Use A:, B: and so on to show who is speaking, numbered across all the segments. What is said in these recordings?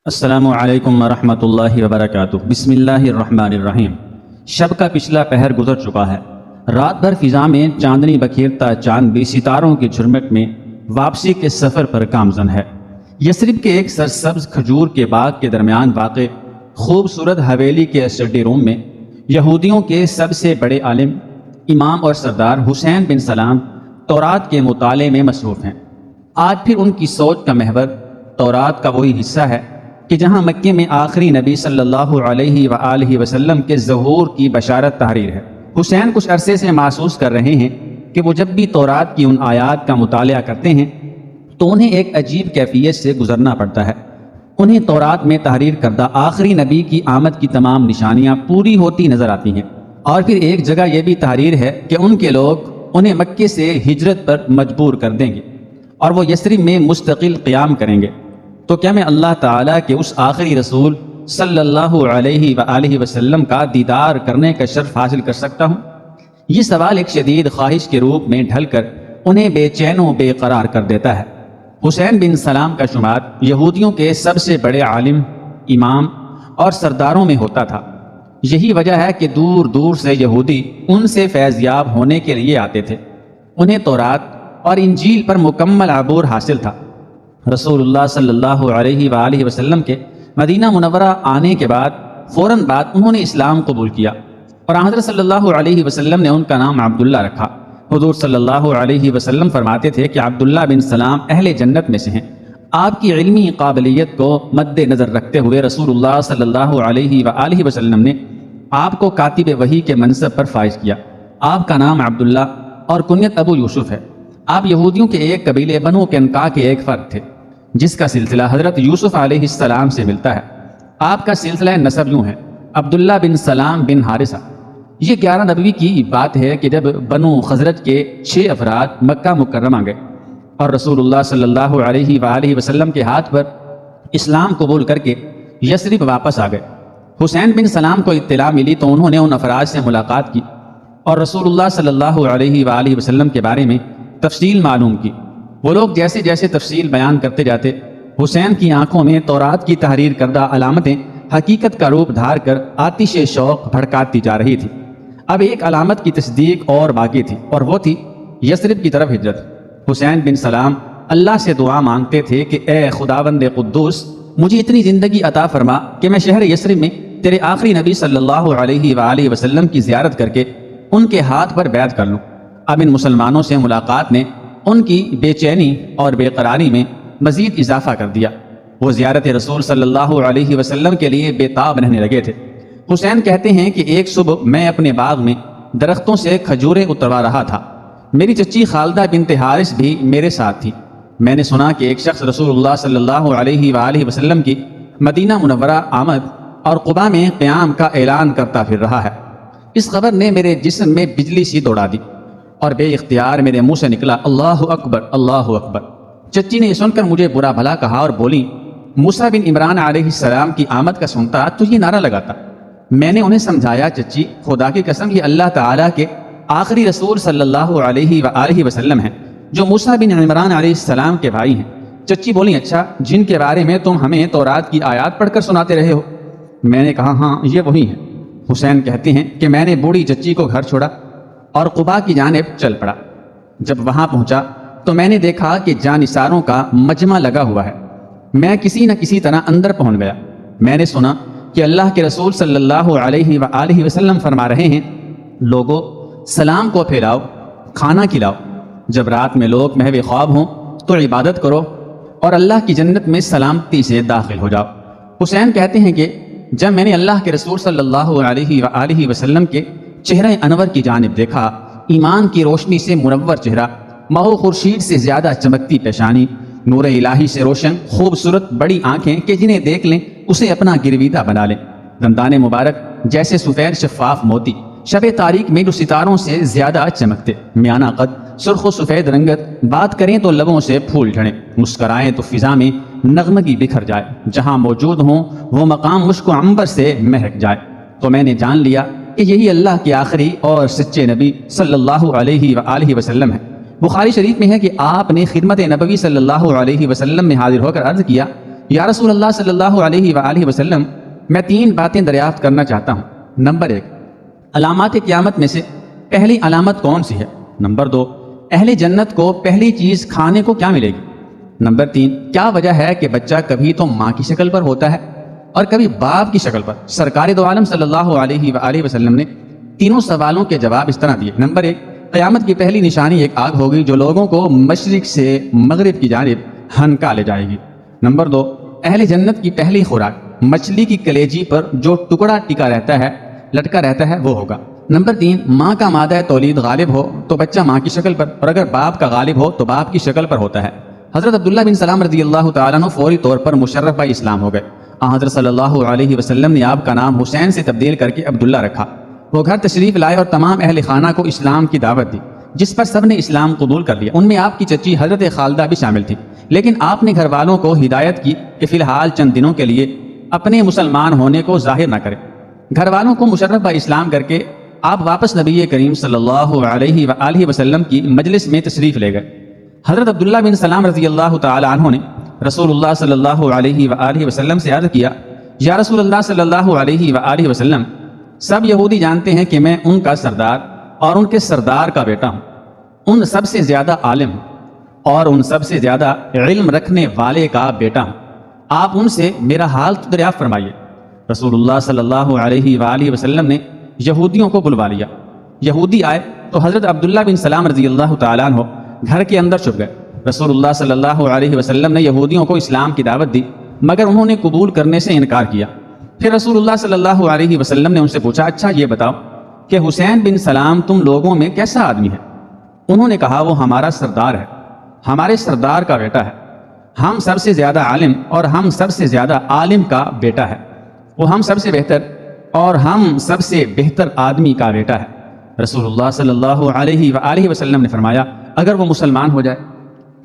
A: السلام علیکم ورحمۃ اللہ وبرکاتہ۔ بسم اللہ الرحمن الرحیم۔ شب کا پچھلا پہر گزر چکا ہے۔ رات بھر فضا میں چاندنی بکھیرتا چاند بھی ستاروں کی جھرمٹ میں واپسی کے سفر پر گامزن ہے۔ یثرب کے ایک سرسبز کھجور کے باغ کے درمیان واقع خوبصورت حویلی کے اسٹڈی روم میں یہودیوں کے سب سے بڑے عالم، امام اور سردار حسین بن سلام تورات کے مطالعے میں مصروف ہیں۔ آج پھر ان کی سوچ کا محور تورات کا وہی حصہ ہے کہ جہاں مکے میں آخری نبی صلی اللہ علیہ وآلہ وسلم کے ظہور کی بشارت تحریر ہے۔ حسین کچھ عرصے سے محسوس کر رہے ہیں کہ وہ جب بھی تورات کی ان آیات کا مطالعہ کرتے ہیں تو انہیں ایک عجیب کیفیت سے گزرنا پڑتا ہے۔ انہیں تورات میں تحریر کردہ آخری نبی کی آمد کی تمام نشانیاں پوری ہوتی نظر آتی ہیں، اور پھر ایک جگہ یہ بھی تحریر ہے کہ ان کے لوگ انہیں مکے سے ہجرت پر مجبور کر دیں گے اور وہ یثرب میں مستقل قیام کریں گے۔ تو کیا میں اللہ تعالیٰ کے اس آخری رسول صلی اللہ علیہ وآلہ وسلم کا دیدار کرنے کا شرف حاصل کر سکتا ہوں؟ یہ سوال ایک شدید خواہش کے روپ میں ڈھل کر انہیں بے چین و بے قرار کر دیتا ہے۔ حسین بن سلام کا شمار یہودیوں کے سب سے بڑے عالم، امام اور سرداروں میں ہوتا تھا۔ یہی وجہ ہے کہ دور دور سے یہودی ان سے فیض یاب ہونے کے لیے آتے تھے۔ انہیں تورات اور انجیل پر مکمل عبور حاصل تھا۔ رسول اللہ صلی اللہ علیہ وآلہ وسلم کے مدینہ منورہ آنے کے بعد فوراً بعد انہوں نے اسلام قبول کیا، اور حضرت صلی اللہ علیہ وسلم نے ان کا نام عبداللہ رکھا۔ حضور صلی اللہ علیہ وسلم فرماتے تھے کہ عبداللہ بن سلام اہل جنت میں سے ہیں۔ آپ کی علمی قابلیت کو مد نظر رکھتے ہوئے رسول اللہ صلی اللہ علیہ وآلہ وسلم نے آپ کو کاتب وحی کے منصب پر فائز کیا۔ آپ کا نام عبداللہ اور کنیت ابو یوسف ہے۔ آپ یہودیوں کے ایک قبیلے بنو قینقاع کے ایک فرد تھے جس کا سلسلہ حضرت یوسف علیہ السلام سے ملتا ہے۔ آپ کا سلسلہ نسب یوں ہے: عبداللہ بن سلام بن حارثہ۔ یہ 11 نبوی کی بات ہے کہ جب بنو خزرج کے 6 افراد مکہ مکرمہ گئے اور رسول اللہ صلی اللہ علیہ وآلہ وسلم کے ہاتھ پر اسلام قبول کر کے یثرب واپس آ گئے۔ حسین بن سلام کو اطلاع ملی تو انہوں نے ان افراد سے ملاقات کی اور رسول اللہ صلی اللہ علیہ وآلہ وسلم کے بارے میں تفصیل معلوم کی۔ وہ لوگ جیسے جیسے تفصیل بیان کرتے جاتے، حسین کی آنکھوں میں تورات کی تحریر کردہ علامتیں حقیقت کا روپ دھار کر آتش شوق بھڑکاتی جا رہی تھی۔ اب ایک علامت کی تصدیق اور باقی تھی، اور وہ تھی یثرب کی طرف ہجرت۔ حسین بن سلام اللہ سے دعا مانگتے تھے کہ اے خداوند قدوس، مجھے اتنی زندگی عطا فرما کہ میں شہر یثرب میں تیرے آخری نبی صلی اللہ علیہ وآلہ وسلم کی زیارت کر کے ان کے ہاتھ پر بیعت کر لوں۔ اب ان مسلمانوں سے ملاقات نے ان کی بے چینی اور بے قراری میں مزید اضافہ کر دیا۔ وہ زیارت رسول صلی اللہ علیہ وسلم کے لیے بے تاب رہنے لگے تھے۔ حسین کہتے ہیں کہ ایک صبح میں اپنے باغ میں درختوں سے کھجوریں اتروا رہا تھا۔ میری چچی خالدہ بنت حارث بھی میرے ساتھ تھی۔ میں نے سنا کہ ایک شخص رسول اللہ صلی اللہ علیہ وآلہ وسلم کی مدینہ منورہ آمد اور قباء میں قیام کا اعلان کرتا پھر رہا ہے۔ اس خبر نے میرے جسم میں بجلی سی دوڑا دی اور بے اختیار میرے منہ سے نکلا اللہ اکبر، اللہ اکبر۔ چچی نے یہ سن کر مجھے برا بھلا کہا اور بولی، موسیٰ بن عمران علیہ السلام کی آمد کا سنتا تو یہ نعرہ لگاتا۔ میں نے انہیں سمجھایا، چچی خدا کی قسم یہ اللہ تعالیٰ کے آخری رسول صلی اللہ علیہ وآلہ وسلم ہیں جو موسیٰ بن عمران علیہ السلام کے بھائی ہیں۔ چچی بولی، اچھا جن کے بارے میں تم ہمیں تورات کی آیات پڑھ کر سناتے رہے ہو؟ میں نے کہا ہاں یہ وہی ہیں۔ حسین کہتے ہیں کہ میں نے بوڑھی چچی کو گھر چھوڑا اور قباء کی جانب چل پڑا۔ جب وہاں پہنچا تو میں نے دیکھا کہ جانثاروں کا مجمع لگا ہوا ہے۔ میں کسی نہ کسی طرح اندر پہنچ گیا۔ میں نے سنا کہ اللہ کے رسول صلی اللہ علیہ وآلہ وسلم فرما رہے ہیں، لوگو سلام کو پھیلاؤ، کھانا کھلاؤ۔ جب رات میں لوگ محو خواب ہوں تو عبادت کرو اور اللہ کی جنت میں سلامتی سے داخل ہو جاؤ۔ حسین کہتے ہیں کہ جب میں نے اللہ کے رسول صلی اللہ علیہ وآلہ وسلم کے چہرہ انور کی جانب دیکھا، ایمان کی روشنی سے منور چہرہ، ماہ خورشید سے زیادہ چمکتی پیشانی، نور الہی سے روشن خوبصورت بڑی آنکھیں کہ جنہیں دیکھ لیں اسے اپنا گرویدہ بنا لیں، دندان مبارک جیسے سفید شفاف موتی، شب تاریک میں جو ستاروں سے زیادہ چمکتے، میانہ قد، سرخ و سفید رنگت، بات کریں تو لبوں سے پھول جھڑیں، مسکرائیں تو فضا میں نغمگی بکھر جائے، جہاں موجود ہوں وہ مقام مشک و عنبر سے مہک جائے۔ تو میں نے جان لیا کہ یہی اللہ کے آخری اور سچے نبی صلی اللہ علیہ وآلہ وسلم ہے۔ بخاری شریف میں ہے کہ آپ نے خدمت نبوی صلی اللہ علیہ وسلم میں حاضر ہو کر عرض کیا یا رسول اللہ صلی اللہ علیہ وآلہ وسلم، میں 3 باتیں دریافت کرنا چاہتا ہوں۔ نمبر 1، علامات قیامت میں سے پہلی علامت کون سی ہے؟ نمبر 2، اہل جنت کو پہلی چیز کھانے کو کیا ملے گی؟ نمبر 3، کیا وجہ ہے کہ بچہ کبھی تو ماں کی شکل پر ہوتا ہے اور کبھی باپ کی شکل پر؟ سرکار دو عالم صلی اللہ علیہ وآلہ وسلم نے تینوں سوالوں کے جواب اس طرح دیے۔ نمبر 1، قیامت کی پہلی نشانی ایک آگ ہوگی جو لوگوں کو مشرق سے مغرب کی جانب ہنکا لے جائے گی۔ نمبر 2، اہل جنت کی پہلی خوراک مچھلی کی کلیجی پر جو ٹکڑا لٹکا رہتا ہے وہ ہوگا۔ نمبر 3، ماں کا مادہ تولید غالب ہو تو بچہ ماں کی شکل پر، اور اگر باپ کا غالب ہو تو باپ کی شکل پر ہوتا ہے۔ حضرت عبداللہ بن سلام رضی اللہ تعالیٰ عنہ فوری طور پر مشرف بائی اسلام ہو گئے۔ حضرت صلی اللہ علیہ وسلم نے آپ کا نام حسین سے تبدیل کر کے عبداللہ رکھا۔ وہ گھر تشریف لائے اور تمام اہل خانہ کو اسلام کی دعوت دی، جس پر سب نے اسلام قبول کر لیا۔ ان میں آپ کی چچی حضرت خالدہ بھی شامل تھی، لیکن آپ نے گھر والوں کو ہدایت کی کہ فی الحال چند دنوں کے لیے اپنے مسلمان ہونے کو ظاہر نہ کریں۔ گھر والوں کو مشرف بائی اسلام کر کے آپ واپس نبی کریم صلی اللہ علیہ وآلہ وسلم کی مجلس میں تشریف لے گئے۔ حضرت عبداللہ بن سلام رضی اللہ تعالی عنہ نے رسول اللہ صلی اللہ علیہ وآلہ وسلم سے عرض کیا، یا رسول اللہ صلی اللہ علیہ وآلہ وسلم، سب یہودی جانتے ہیں کہ میں ان کا سردار اور ان کے سردار کا بیٹا ہوں، ان سب سے زیادہ عالم ہوں اور ان سب سے زیادہ علم رکھنے والے کا بیٹا ہوں۔ آپ ان سے میرا حال تو دریافت فرمائیے۔ رسول اللہ صلی اللہ علیہ وآلہ وسلم نے یہودیوں کو بلوا لیا۔ یہودی آئے تو حضرت عبداللہ بن سلام رضی اللہ تعالیٰ عنہ گھر کے اندر چھپ گئے۔ رسول اللہ صلی اللہ علیہ وسلم نے یہودیوں کو اسلام کی دعوت دی، مگر انہوں نے قبول کرنے سے انکار کیا۔ پھر رسول اللہ صلی اللہ علیہ وسلم نے ان سے پوچھا، اچھا یہ بتاؤ کہ حسین بن سلام تم لوگوں میں کیسا آدمی ہے؟ انہوں نے کہا، وہ ہمارا سردار ہے، ہمارے سردار کا بیٹا ہے، ہم سب سے زیادہ عالم اور ہم سب سے زیادہ عالم کا بیٹا ہے، وہ ہم سب سے بہتر اور ہم سب سے بہتر آدمی کا بیٹا ہے۔ رسول اللہ صلی اللہ علیہ وآلہ وسلم نے فرمایا، اگر وہ مسلمان ہو جائے؟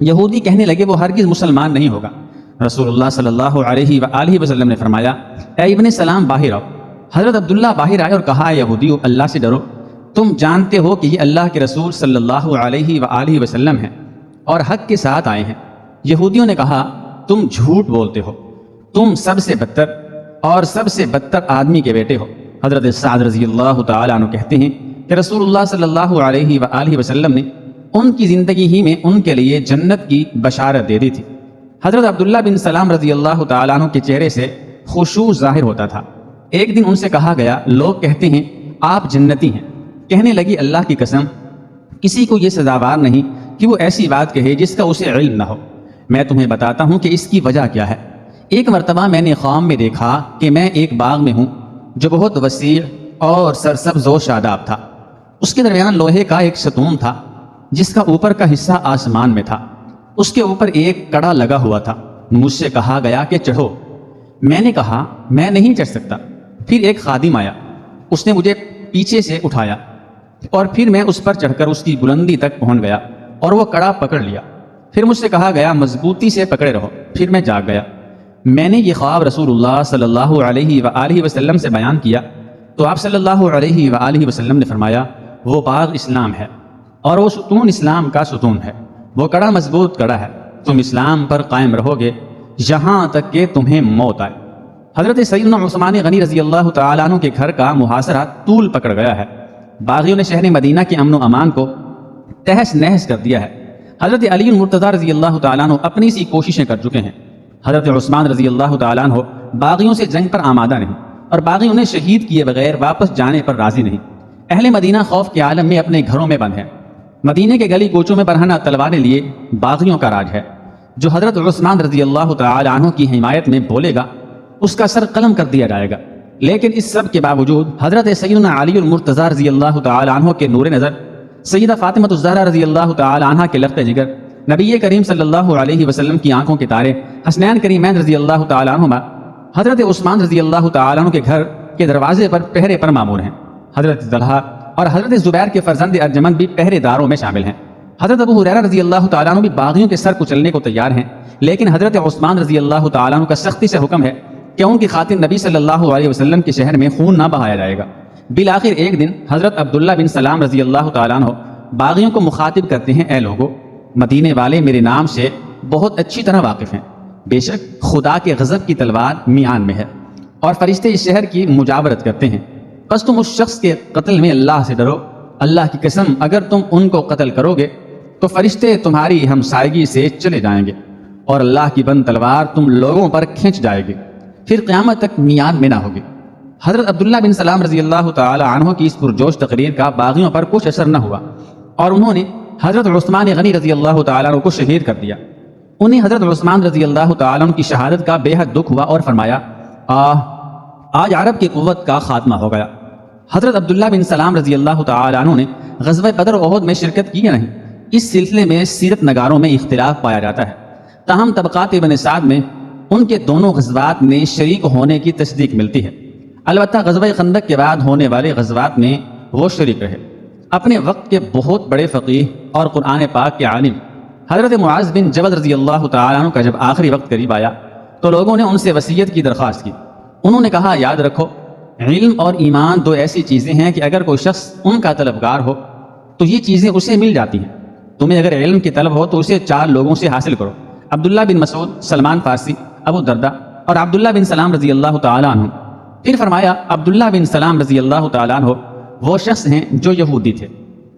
A: یہودی کہنے لگے، وہ ہرگز مسلمان نہیں ہوگا۔ رسول اللہ صلی اللہ علیہ وآلہ وسلم نے فرمایا، اے ابن سلام باہر آؤ۔ حضرت عبداللہ باہر آئے اور کہا، اے یہودیو، اللہ سے ڈرو، تم جانتے ہو کہ یہ اللہ کے رسول صلی اللہ علیہ وآلہ وسلم ہیں اور حق کے ساتھ آئے ہیں۔ یہودیوں نے کہا، تم جھوٹ بولتے ہو، تم سب سے بدتر اور سب سے بدتر آدمی کے بیٹے ہو۔ حضرت سعد رضی اللہ تعالیٰ عنہ کہتے ہیں کہ رسول اللہ صلی اللہ علیہ وآلہ وسلم نے ان کی زندگی ہی میں ان کے لیے جنت کی بشارت دے دی تھی۔ حضرت عبداللہ بن سلام رضی اللہ تعالیٰ عنہ کے چہرے سے خشوع ظاہر ہوتا تھا۔ ایک دن ان سے کہا گیا، لوگ کہتے ہیں آپ جنتی ہیں۔ کہنے لگی، اللہ کی قسم، کسی کو یہ سزاوار نہیں کہ وہ ایسی بات کہے جس کا اسے علم نہ ہو۔ میں تمہیں بتاتا ہوں کہ اس کی وجہ کیا ہے۔ ایک مرتبہ میں نے خواب میں دیکھا کہ میں ایک باغ میں ہوں جو بہت وسیع اور سرسبز و شاداب تھا۔ اس کے درمیان لوہے کا ایک ستون تھا جس کا اوپر کا حصہ آسمان میں تھا۔ اس کے اوپر ایک کڑا لگا ہوا تھا۔ مجھ سے کہا گیا کہ چڑھو۔ میں نے کہا، میں نہیں چڑھ سکتا۔ پھر ایک خادم آیا، اس نے مجھے پیچھے سے اٹھایا اور پھر میں اس پر چڑھ کر اس کی بلندی تک پہنچ گیا اور وہ کڑا پکڑ لیا۔ پھر مجھ سے کہا گیا، مضبوطی سے پکڑے رہو۔ پھر میں جاگ گیا۔ میں نے یہ خواب رسول اللہ صلی اللہ علیہ وآلہ وسلم سے بیان کیا تو آپ صلی اللہ علیہ وآلہ وسلم نے فرمایا، وہ باغ اسلام ہے اور وہ ستون اسلام کا ستون ہے، وہ کڑا مضبوط کڑا ہے، تم اسلام پر قائم رہو گے یہاں تک کہ تمہیں موت آئے۔ حضرت سیدنا عثمان غنی رضی اللہ تعالیٰ عنہ کے گھر کا محاصرہ طول پکڑ گیا ہے۔ باغیوں نے شہر مدینہ کے امن و امان کو تہس نہس کر دیا ہے۔ حضرت علی المرتضیٰ رضی اللہ تعالیٰ عنہ اپنی سی کوششیں کر چکے ہیں۔ حضرت عثمان رضی اللہ تعالیٰ عنہ باغیوں سے جنگ پر آمادہ نہیں اور باغی انہیں شہید کیے بغیر واپس جانے پر راضی نہیں۔ اہل مدینہ خوف کے عالم میں اپنے گھروں میں بند ہیں۔ مدینے کے گلی کوچوں میں برہنہ تلواریں لیے باغیوں کا راج ہے۔ جو حضرت عثمان رضی اللہ تعالیٰ عنہ کی حمایت میں بولے گا اس کا سر قلم کر دیا جائے گا۔ لیکن اس سب کے باوجود حضرت سیدنا علی المرتضیٰ رضی اللہ تعالیٰ عنہ کے نور نظر، سیدہ فاطمہ الزہرا رضی اللہ تعالیٰ عنہ کے لخت جگر، نبی کریم صلی اللہ علیہ وسلم کی آنکھوں کے تارے، حسنین کریمین رضی اللہ تعالیٰ عنہما حضرت عثمان رضی اللہ تعالیٰ عنہ کے گھر کے دروازے پر پہرے پر مامور ہیں۔ حضرت طلحہ اور حضرت زبیر کے فرزند ارجمند بھی پہرے داروں میں شامل ہیں۔ حضرت ابو ہریرہ رضی اللہ تعالیٰ عنہ بھی باغیوں کے سر کچلنے کو تیار ہیں، لیکن حضرت عثمان رضی اللہ تعالیٰ عنہ کا سختی سے حکم ہے کہ ان کی خاطر نبی صلی اللہ علیہ وسلم کے شہر میں خون نہ بہایا جائے گا۔ بالآخر ایک دن حضرت عبداللہ بن سلام رضی اللہ تعالیٰ عنہ باغیوں کو مخاطب کرتے ہیں، اے لوگو، مدینے والے میرے نام سے بہت اچھی طرح واقف ہیں، بے شک خدا کے غضب کی تلوار میان میں ہے اور فرشتے اس شہر کی مجاورت کرتے ہیں، بس تم اس شخص کے قتل میں اللہ سے ڈرو۔ اللہ کی قسم اگر تم ان کو قتل کرو گے تو فرشتے تمہاری ہمسائیگی سے چلے جائیں گے اور اللہ کی بند تلوار تم لوگوں پر کھینچ جائے گی، پھر قیامت تک میان میں نہ ہوگی۔ حضرت عبداللہ بن سلام رضی اللہ تعالی عنہ کی اس پرجوش تقریر کا باغیوں پر کچھ اثر نہ ہوا اور انہوں نے حضرت عثمان غنی رضی اللہ تعالیٰ عنہ کو شہید کر دیا۔ انہیں حضرت عثمان رضی اللہ تعالیٰ عنہ کی شہادت کا بے حد دکھ ہوا اور فرمایا، آج عرب کی قوت کا خاتمہ ہو گیا۔ حضرت عبداللہ بن سلام رضی اللہ تعالیٰ عنہ نے غزوہ بدر و احد میں شرکت کی یا نہیں، اس سلسلے میں سیرت نگاروں میں اختلاف پایا جاتا ہے، تاہم طبقات ابن سعد میں ان کے دونوں غزوات میں شریک ہونے کی تصدیق ملتی ہے۔ البتہ غزوہ خندق کے بعد ہونے والے غزوات میں وہ شریک رہے۔ اپنے وقت کے بہت بڑے فقیہ اور قرآن پاک کے عالم حضرت معاذ بن جبل رضی اللہ تعالیٰ عنہ کا جب آخری وقت قریب آیا تو لوگوں نے ان سے وصیت کی درخواست کی۔ انہوں نے کہا، یاد رکھو علم اور ایمان دو ایسی چیزیں ہیں کہ اگر کوئی شخص ان کا طلبگار ہو تو یہ چیزیں اسے مل جاتی ہیں۔ تمہیں اگر علم کی طلب ہو تو اسے 4 لوگوں سے حاصل کرو، عبداللہ بن مسعود، سلمان فارسی، ابو دردہ اور عبداللہ بن سلام رضی اللہ تعالیٰ عنہ۔ پھر فرمایا، عبداللہ بن سلام رضی اللہ تعالیٰ عنہ وہ شخص ہیں جو یہودی تھے،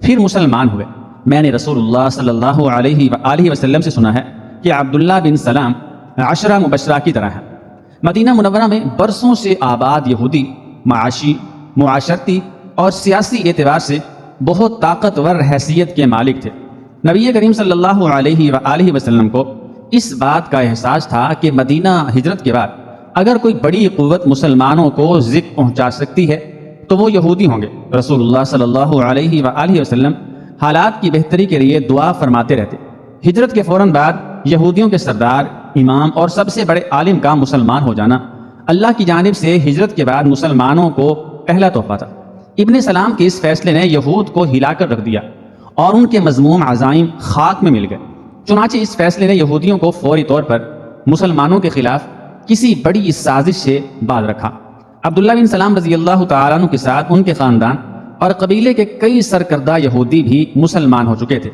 A: پھر مسلمان ہوئے۔ میں نے رسول اللہ صلی اللہ علیہ وآلہ وسلم سے سنا ہے کہ عبداللہ بن سلام 10 مبشرہ کی طرح ہے۔ مدینہ منورہ میں برسوں سے آباد یہودی معاشی، معاشرتی اور سیاسی اعتبار سے بہت طاقتور حیثیت کے مالک تھے۔ نبی کریم صلی اللہ علیہ وآلہ وسلم کو اس بات کا احساس تھا کہ مدینہ ہجرت کے بعد اگر کوئی بڑی قوت مسلمانوں کو ذکر پہنچا سکتی ہے تو وہ یہودی ہوں گے۔ رسول اللہ صلی اللہ علیہ وآلہ وسلم حالات کی بہتری کے لیے دعا فرماتے رہتے۔ ہجرت کے فوراً بعد یہودیوں کے سردار، امام اور سب سے بڑے عالم کا مسلمان ہو جانا اللہ کی جانب سے ہجرت کے بعد مسلمانوں کو پہلا تحفہ تھا۔ ابن سلام کے اس فیصلے نے یہود کو ہلا کر رکھ دیا اور ان کے مذموم عزائم خاک میں مل گئے۔ چنانچہ اس فیصلے نے یہودیوں کو فوری طور پر مسلمانوں کے خلاف کسی بڑی سازش سے باز رکھا۔ عبداللہ بن سلام رضی اللہ تعالیٰ عنہ کے ساتھ ان کے خاندان اور قبیلے کے کئی سرکردہ یہودی بھی مسلمان ہو چکے تھے۔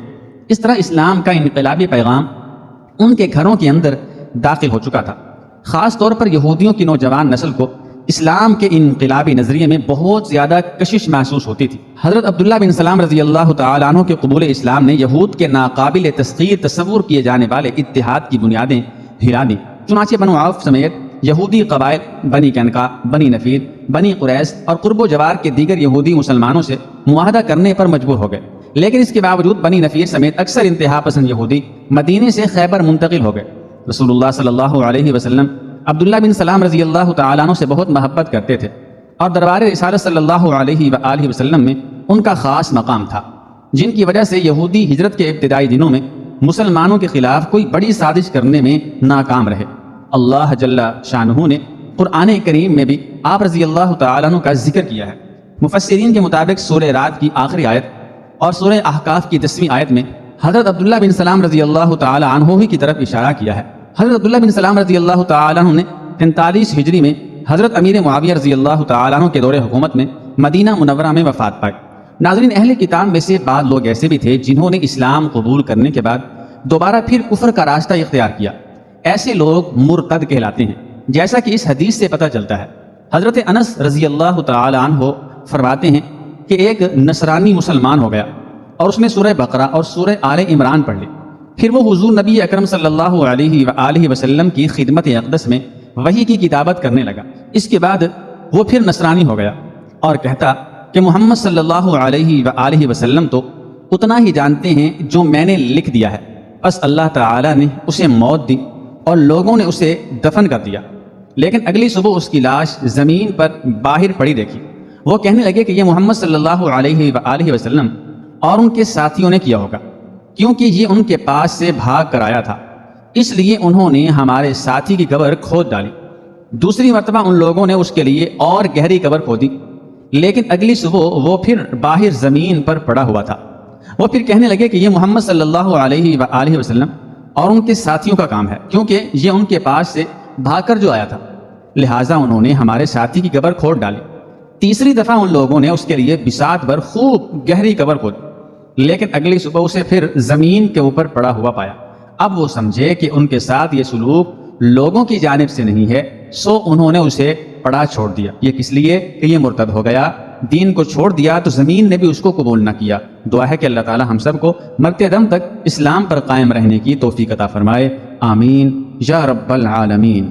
A: اس طرح اسلام کا انقلابی پیغام ان کے گھروں کے اندر داخل ہو چکا تھا۔ خاص طور پر یہودیوں کی نوجوان نسل کو اسلام کے انقلابی نظریے میں بہت زیادہ کشش محسوس ہوتی تھی۔ حضرت عبداللہ بن سلام رضی اللہ تعالیٰ عنہ کے قبول اسلام نے یہود کے ناقابل تسخیر تصور کیے جانے والے اتحاد کی بنیادیں ہلا دیں۔ چنانچہ بنو عوف سمیت یہودی قبائل بنی کنقا، بنی نفیر، بنی قریظ اور قرب و جوار کے دیگر یہودی مسلمانوں سے معاہدہ کرنے پر مجبور ہو گئے، لیکن اس کے باوجود بنی نفیر سمیت اکثر انتہا پسند یہودی مدینے سے خیبر منتقل ہو گئے۔ رسول اللہ صلی اللہ علیہ وسلم عبداللہ بن سلام رضی اللہ تعالیٰ عنہ سے بہت محبت کرتے تھے اور دربار رسالت صلی اللہ علیہ وآلہ وسلم میں ان کا خاص مقام تھا، جن کی وجہ سے یہودی ہجرت کے ابتدائی دنوں میں مسلمانوں کے خلاف کوئی بڑی سازش کرنے میں ناکام رہے۔ اللہ جل شانہ نے قرآن کریم میں بھی آپ رضی اللہ تعالیٰ عنہ کا ذکر کیا ہے۔ مفسرین کے مطابق سورہ رات کی آخری آیت اور سورہ احقاف کی 10ویں آیت میں حضرت عبداللہ بن سلام رضی اللہ تعالیٰ عنہ ہی کی طرف اشارہ کیا ہے۔ حضرت عبداللہ بن سلام رضی اللہ تعالیٰ عنہ نے 43 ہجری میں حضرت امیر معاویہ رضی اللہ تعالیٰ عنہ کے دور حکومت میں مدینہ منورہ میں وفات پائی۔ ناظرین، اہل کتاب میں سے بعض لوگ ایسے بھی تھے جنہوں نے اسلام قبول کرنے کے بعد دوبارہ پھر کفر کا راستہ اختیار کیا۔ ایسے لوگ مرتد کہلاتے ہیں، جیسا کہ اس حدیث سے پتہ چلتا ہے۔ حضرت انس رضی اللہ تعالیٰ عنہ فرماتے ہیں کہ ایک نصرانی مسلمان ہو گیا اور اس نے سورہ بقرہ اور سورہ آل عمران پڑھ لی، پھر وہ حضور نبی اکرم صلی اللہ علیہ وآلہ وسلم کی خدمت اقدس میں وحی کی کتابت کرنے لگا۔ اس کے بعد وہ پھر نصرانی ہو گیا اور کہتا کہ محمد صلی اللہ علیہ وآلہ وسلم تو اتنا ہی جانتے ہیں جو میں نے لکھ دیا ہے۔ بس اللہ تعالیٰ نے اسے موت دی اور لوگوں نے اسے دفن کر دیا، لیکن اگلی صبح اس کی لاش زمین پر باہر پڑی دیکھی۔ وہ کہنے لگے کہ یہ محمد صلی اللہ علیہ وآلہ وسلم اور ان کے ساتھیوں نے کیا ہوگا، کیونکہ یہ ان کے پاس سے بھاگ کر آیا تھا، اس لیے انہوں نے ہمارے ساتھی کی قبر کھود ڈالی۔ دوسری مرتبہ ان لوگوں نے اس کے لیے اور گہری قبر کھودی، لیکن اگلی صبح وہ پھر باہر زمین پر پڑا ہوا تھا۔ وہ پھر کہنے لگے کہ یہ محمد صلی اللہ علیہ وآلہ وسلم اور ان کے ساتھیوں کا کام ہے، کیونکہ یہ ان کے پاس سے بھاگ کر جو آیا تھا، لہٰذا انہوں نے ہمارے ساتھی کی قبر کھود ڈالی۔ تیسری دفعہ ان لوگوں نے اس کے لیے بساط بھر خوب گہری قبر کھودی، لیکن اگلی صبح اسے پھر زمین کے اوپر پڑا ہوا پایا۔ اب وہ سمجھے کہ ان کے ساتھ یہ سلوک لوگوں کی جانب سے نہیں ہے، سو انہوں نے اسے پڑا چھوڑ دیا۔ یہ کس لیے کہ یہ مرتد ہو گیا، دین کو چھوڑ دیا تو زمین نے بھی اس کو قبول نہ کیا۔ دعا ہے کہ اللہ تعالی ہم سب کو مرتے دم تک اسلام پر قائم رہنے کی توفیق عطا فرمائے، آمین یا رب العالمین۔